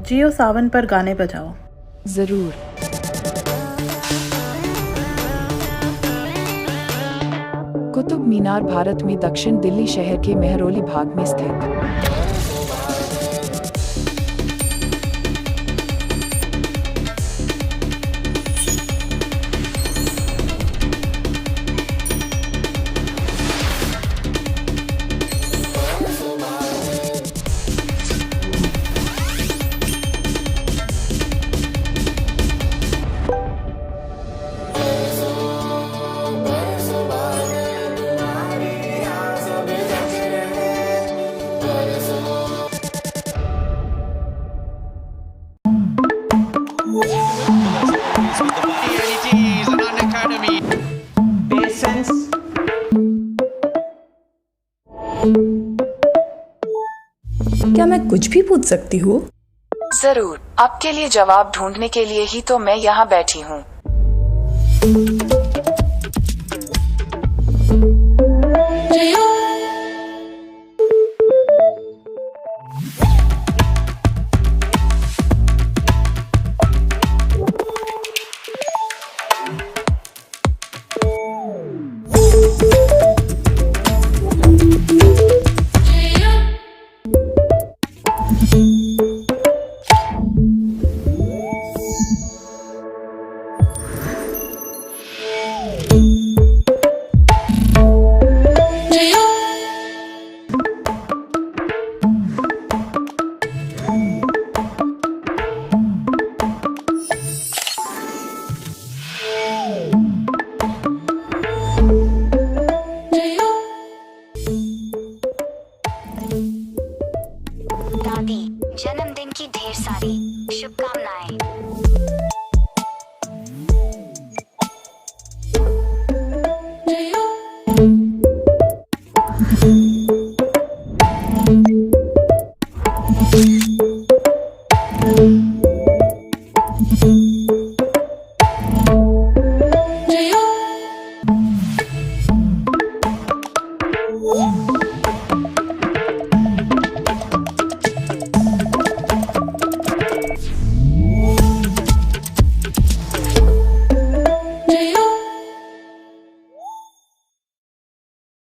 जियो सावन पर गाने बजाओ। जरूर। कुतुब मीनार भारत में दक्षिण दिल्ली शहर के मेहरौली भाग में स्थित। क्या मैं कुछ भी पूछ सकती हूँ? जरूर। आपके लिए जवाब ढूंढने के लिए ही तो मैं यहाँ बैठी हूँ। दादी, जन्मदिन की ढेर सारी शुभकामनाएं। जियो